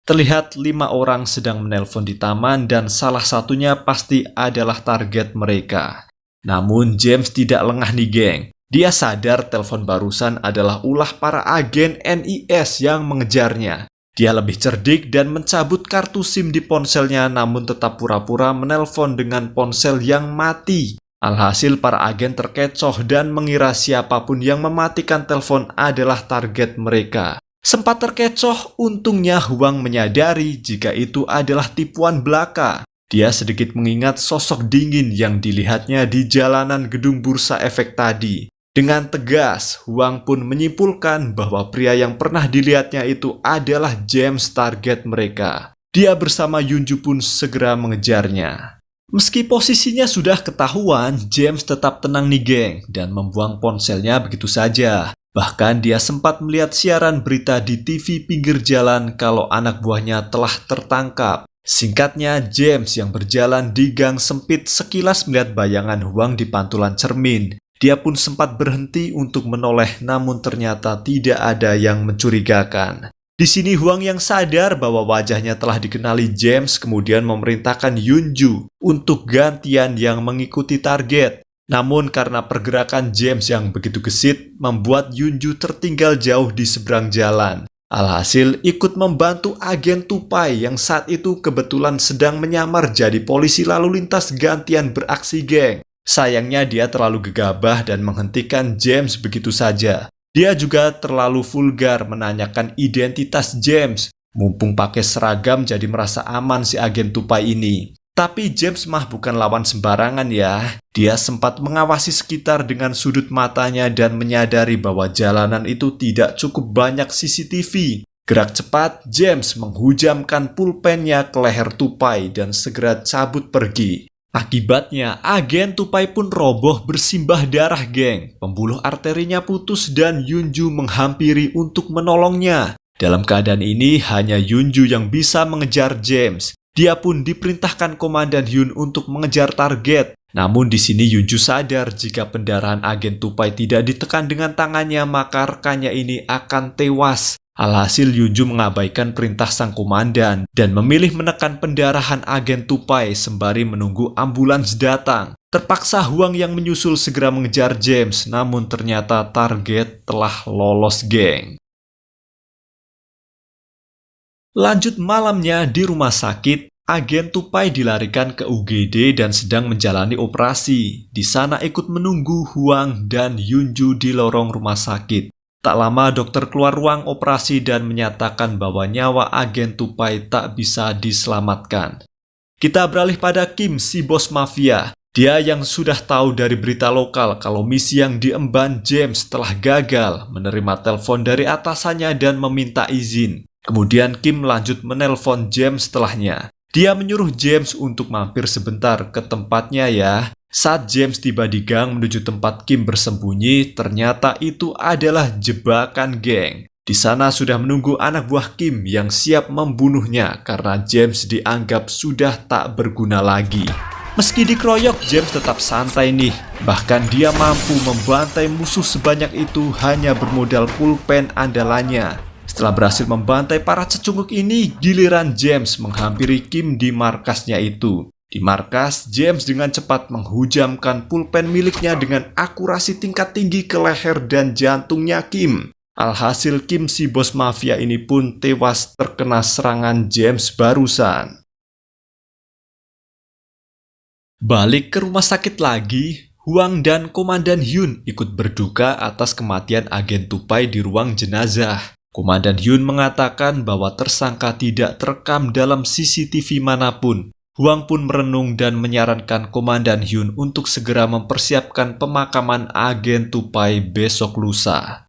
Speaker 1: Terlihat 5 orang sedang menelpon di taman dan salah satunya pasti adalah target mereka. Namun James tidak lengah nih, geng. Dia sadar telepon barusan adalah ulah para agen NIS yang mengejarnya. Dia lebih cerdik dan mencabut kartu SIM di ponselnya namun tetap pura-pura menelpon dengan ponsel yang mati. Alhasil para agen terkecoh dan mengira siapapun yang mematikan telepon adalah target mereka. Sempat terkecoh, untungnya Huang menyadari jika itu adalah tipuan belaka. Dia sedikit mengingat sosok dingin yang dilihatnya di jalanan gedung Bursa Efek tadi. Dengan tegas, Huang pun menyimpulkan bahwa pria yang pernah dilihatnya itu adalah James, target mereka. Dia bersama Yunju pun segera mengejarnya. Meski posisinya sudah ketahuan, James tetap tenang nih, geng, dan membuang ponselnya begitu saja. Bahkan dia sempat melihat siaran berita di TV pinggir jalan kalau anak buahnya telah tertangkap. Singkatnya, James yang berjalan di gang sempit sekilas melihat bayangan Huang di pantulan cermin. Dia pun sempat berhenti untuk menoleh, namun ternyata tidak ada yang mencurigakan. Di sini Huang yang sadar bahwa wajahnya telah dikenali James kemudian memerintahkan Yunju untuk gantian yang mengikuti target. Namun karena pergerakan James yang begitu gesit membuat Yunju tertinggal jauh di seberang jalan. Alhasil ikut membantu agen Tupai yang saat itu kebetulan sedang menyamar jadi polisi lalu lintas gantian beraksi, geng. Sayangnya dia terlalu gegabah dan menghentikan James begitu saja. Dia juga terlalu vulgar menanyakan identitas James. Mumpung pakai seragam jadi merasa aman si agen Tupai ini. Tapi James mah bukan lawan sembarangan ya. Dia sempat mengawasi sekitar dengan sudut matanya dan menyadari bahwa jalanan itu tidak cukup banyak CCTV. Gerak cepat, James menghujamkan pulpennya ke leher Tupai dan segera cabut pergi. Akibatnya, agen Tupai pun roboh bersimbah darah, geng. Pembuluh arterinya putus dan Yunju menghampiri untuk menolongnya. Dalam keadaan ini, hanya Yunju yang bisa mengejar James. Dia pun diperintahkan Komandan Hyun untuk mengejar target. Namun di sini Yunju sadar jika pendarahan agen Tupai tidak ditekan dengan tangannya, maka rekannya ini akan tewas. Alhasil Yunju mengabaikan perintah sang komandan dan memilih menekan pendarahan agen Tupai sembari menunggu ambulans datang. Terpaksa Huang yang menyusul segera mengejar James, namun ternyata target telah lolos, geng. Lanjut malamnya di rumah sakit, agen Tupai dilarikan ke UGD dan sedang menjalani operasi. Di sana ikut menunggu Huang dan Yunju di lorong rumah sakit. Tak lama dokter keluar ruang operasi dan menyatakan bahwa nyawa agen tupai tak bisa diselamatkan. Kita beralih pada Kim, si bos mafia. Dia yang sudah tahu dari berita lokal kalau misi yang diemban James telah gagal, menerima telepon dari atasannya dan meminta izin. Kemudian Kim lanjut menelpon James setelahnya. Dia menyuruh James untuk mampir sebentar ke tempatnya ya. Saat James tiba di gang menuju tempat Kim bersembunyi, ternyata itu adalah jebakan geng. Di sana sudah menunggu anak buah Kim yang siap membunuhnya karena James dianggap sudah tak berguna lagi. Meski dikeroyok, James tetap santai nih. Bahkan dia mampu membantai musuh sebanyak itu hanya bermodal pulpen andalannya. Setelah berhasil membantai para cecunguk ini, giliran James menghampiri Kim di markasnya itu. Di markas, James dengan cepat menghujamkan pulpen miliknya dengan akurasi tingkat tinggi ke leher dan jantungnya Kim. Alhasil Kim, si bos mafia ini pun tewas terkena serangan James barusan. Balik ke rumah sakit lagi, Huang dan Komandan Hyun ikut berduka atas kematian agen tupai di ruang jenazah. Komandan Hyun mengatakan bahwa tersangka tidak terekam dalam CCTV manapun. Huang pun merenung dan menyarankan Komandan Hyun untuk segera mempersiapkan pemakaman agen tupai besok lusa.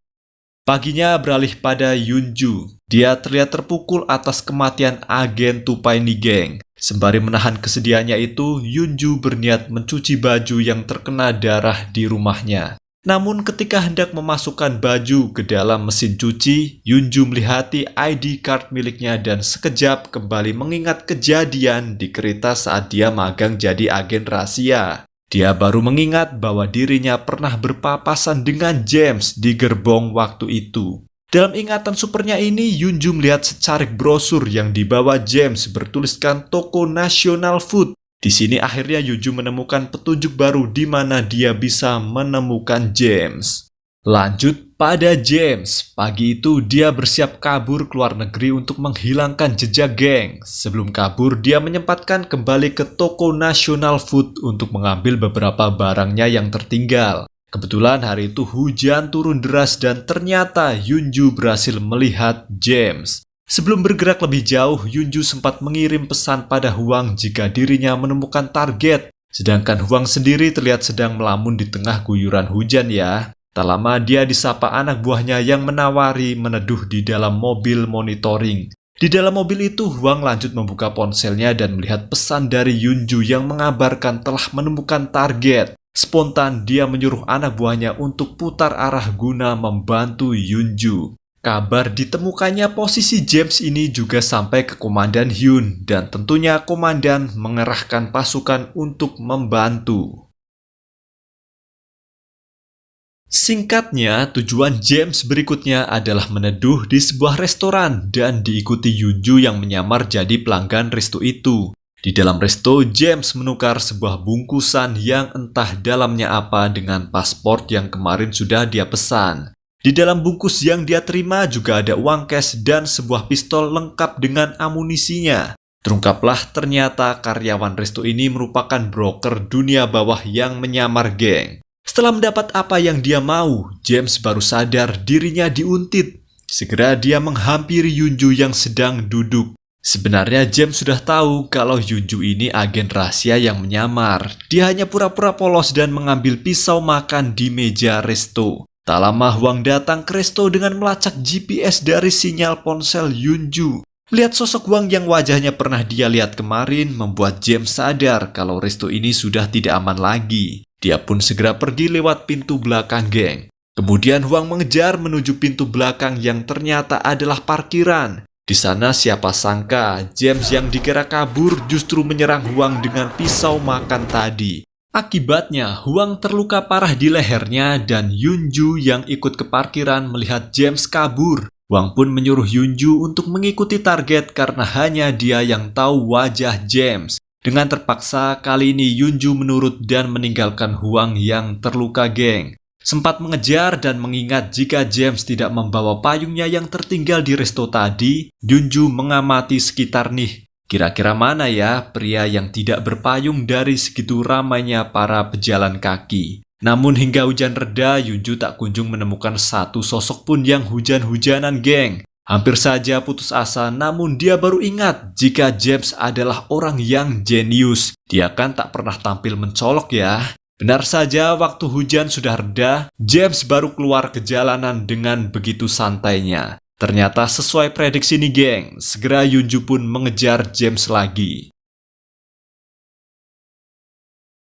Speaker 1: Paginya beralih pada Yunju. Dia terlihat terpukul atas kematian agen tupai Nigeng. Sembari menahan kesedihannya itu, Yunju berniat mencuci baju yang terkena darah di rumahnya. Namun ketika hendak memasukkan baju ke dalam mesin cuci, Yunju melihati ID card miliknya dan sekejap kembali mengingat kejadian di kereta saat dia magang jadi agen rahasia. Dia baru mengingat bahwa dirinya pernah berpapasan dengan James di gerbong waktu itu. Dalam ingatan supernya ini, Yunju melihat secarik brosur yang dibawa James bertuliskan Toko Nasional Food. Di sini akhirnya Yunju menemukan petunjuk baru di mana dia bisa menemukan James. Lanjut pada James. Pagi itu dia bersiap kabur ke luar negeri untuk menghilangkan jejak geng. Sebelum kabur, dia menyempatkan kembali ke Toko Nasional Food untuk mengambil beberapa barangnya yang tertinggal. Kebetulan hari itu hujan turun deras dan ternyata Yunju berhasil melihat James. Sebelum bergerak lebih jauh, Yunju sempat mengirim pesan pada Huang jika dirinya menemukan target. Sedangkan Huang sendiri terlihat sedang melamun di tengah guyuran hujan ya. Tak lama dia disapa anak buahnya yang menawari meneduh di dalam mobil monitoring. Di dalam mobil itu, Huang lanjut membuka ponselnya dan melihat pesan dari Yunju yang mengabarkan telah menemukan target. Spontan dia menyuruh anak buahnya untuk putar arah guna membantu Yunju. Kabar ditemukannya posisi James ini juga sampai ke Komandan Hyun dan tentunya komandan mengerahkan pasukan untuk membantu. Singkatnya, tujuan James berikutnya adalah meneduh di sebuah restoran dan diikuti Yunju yang menyamar jadi pelanggan resto itu. Di dalam resto, James menukar sebuah bungkusan yang entah dalamnya apa dengan paspor yang kemarin sudah dia pesan. Di dalam bungkus yang dia terima juga ada uang cash dan sebuah pistol lengkap dengan amunisinya. Terungkaplah ternyata karyawan resto ini merupakan broker dunia bawah yang menyamar geng. Setelah mendapat apa yang dia mau, James baru sadar dirinya diuntit. Segera dia menghampiri Yunju yang sedang duduk. Sebenarnya James sudah tahu kalau Yunju ini agen rahasia yang menyamar. Dia hanya pura-pura polos dan mengambil pisau makan di meja resto. Tak lama Huang datang ke resto dengan melacak GPS dari sinyal ponsel Yunju. Melihat sosok Huang yang wajahnya pernah dia lihat kemarin membuat James sadar kalau resto ini sudah tidak aman lagi. Dia pun segera pergi lewat pintu belakang geng. Kemudian Huang mengejar menuju pintu belakang yang ternyata adalah parkiran. Di sana siapa sangka James yang dikira kabur justru menyerang Huang dengan pisau makan tadi. Akibatnya, Huang terluka parah di lehernya dan Yunju yang ikut ke parkiran melihat James kabur. Huang pun menyuruh Yunju untuk mengikuti target karena hanya dia yang tahu wajah James. Dengan terpaksa, kali ini Yunju menurut dan meninggalkan Huang yang terluka geng. Sempat mengejar dan mengingat jika James tidak membawa payungnya yang tertinggal di resto tadi, Yunju mengamati sekitar nih. Kira-kira mana ya pria yang tidak berpayung dari segitu ramainya para pejalan kaki? Namun hingga hujan reda, Yunju tak kunjung menemukan satu sosok pun yang hujan-hujanan, geng. Hampir saja putus asa, namun dia baru ingat jika James adalah orang yang jenius. Dia kan tak pernah tampil mencolok ya. Benar saja, waktu hujan sudah reda, James baru keluar ke jalanan dengan begitu santainya. Ternyata sesuai prediksi nih, geng. Segera Yunju pun mengejar James lagi.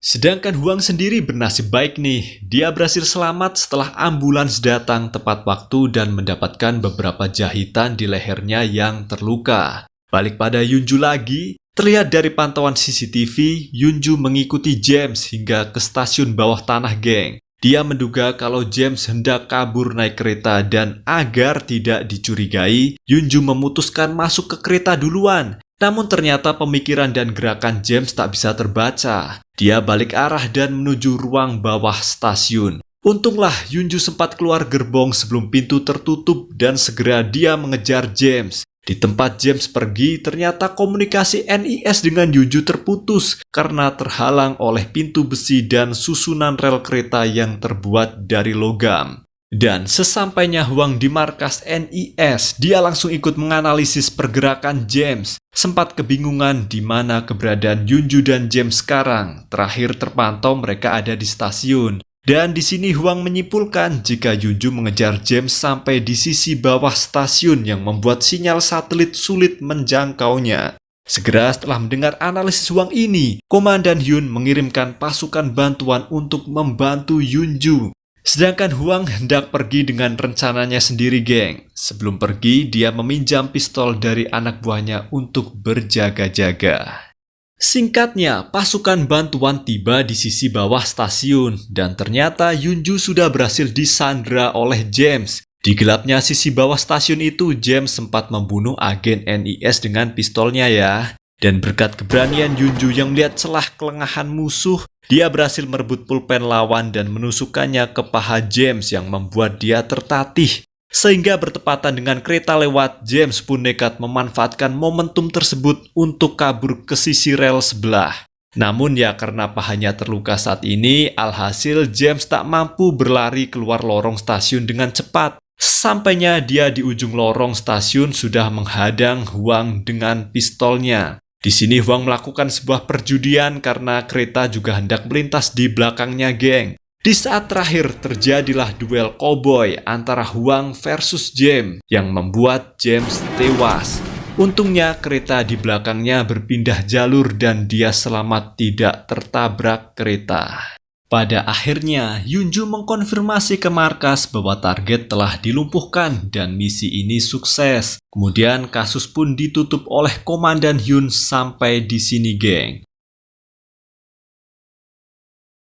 Speaker 1: Sedangkan Hwang sendiri bernasib baik nih. Dia berhasil selamat setelah ambulans datang tepat waktu dan mendapatkan beberapa jahitan di lehernya yang terluka. Balik pada Yunju lagi, terlihat dari pantauan CCTV, Yunju mengikuti James hingga ke stasiun bawah tanah, geng. Dia menduga kalau James hendak kabur naik kereta dan agar tidak dicurigai, Yunju memutuskan masuk ke kereta duluan. Namun ternyata pemikiran dan gerakan James tak bisa terbaca. Dia balik arah dan menuju ruang bawah stasiun. Untunglah Yunju sempat keluar gerbong sebelum pintu tertutup dan segera dia mengejar James. Di tempat James pergi, ternyata komunikasi NIS dengan Yunju terputus karena terhalang oleh pintu besi dan susunan rel kereta yang terbuat dari logam. Dan sesampainya Hwang di markas NIS, dia langsung ikut menganalisis pergerakan James. Sempat kebingungan di mana keberadaan Yunju dan James sekarang. Terakhir terpantau mereka ada di stasiun. Dan di sini Hwang menyimpulkan jika Yunju mengejar James sampai di sisi bawah stasiun yang membuat sinyal satelit sulit menjangkaunya. Segera setelah mendengar analisis Hwang ini, Komandan Hyun mengirimkan pasukan bantuan untuk membantu Yunju. Sedangkan Hwang hendak pergi dengan rencananya sendiri, geng. Sebelum pergi, dia meminjam pistol dari anak buahnya untuk berjaga-jaga. Singkatnya, pasukan bantuan tiba di sisi bawah stasiun, dan ternyata Yunju sudah berhasil disandra oleh James. Di gelapnya sisi bawah stasiun itu, James sempat membunuh agen NIS dengan pistolnya ya. Dan berkat keberanian Yunju yang melihat celah kelengahan musuh, dia berhasil merebut pulpen lawan dan menusukkannya ke paha James yang membuat dia tertatih. Sehingga bertepatan dengan kereta lewat, James pun nekat memanfaatkan momentum tersebut untuk kabur ke sisi rel sebelah. Namun ya karena pahanya terluka saat ini, alhasil James tak mampu berlari keluar lorong stasiun dengan cepat. Sampainya dia di ujung lorong stasiun sudah menghadang Hwang dengan pistolnya. Di sini Hwang melakukan sebuah perjudian karena kereta juga hendak melintas di belakangnya, geng. Di saat terakhir terjadilah duel koboi antara Hwang versus James yang membuat James tewas. Untungnya kereta di belakangnya berpindah jalur dan dia selamat tidak tertabrak kereta. Pada akhirnya, Yunju mengkonfirmasi ke markas bahwa target telah dilumpuhkan dan misi ini sukses. Kemudian kasus pun ditutup oleh Komandan Hyun sampai di sini, geng.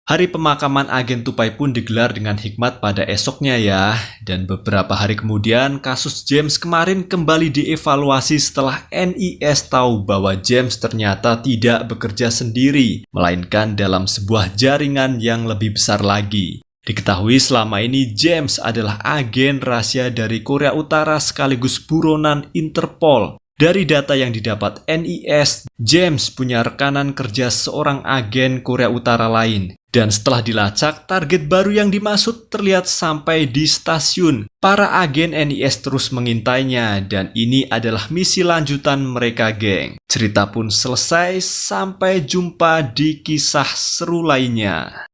Speaker 1: Hari pemakaman agen tupai pun digelar dengan hikmat pada esoknya ya. Dan beberapa hari kemudian, kasus James kemarin kembali dievaluasi setelah NIS tahu bahwa James ternyata tidak bekerja sendiri, melainkan dalam sebuah jaringan yang lebih besar lagi. Diketahui selama ini James adalah agen rahasia dari Korea Utara sekaligus buronan Interpol. Dari data yang didapat NIS, James punya rekanan kerja seorang agen Korea Utara lain. Dan setelah dilacak, target baru yang dimaksud terlihat sampai di stasiun. Para agen NIS terus mengintainya dan ini adalah misi lanjutan mereka, geng. Cerita pun selesai, sampai jumpa di kisah seru lainnya.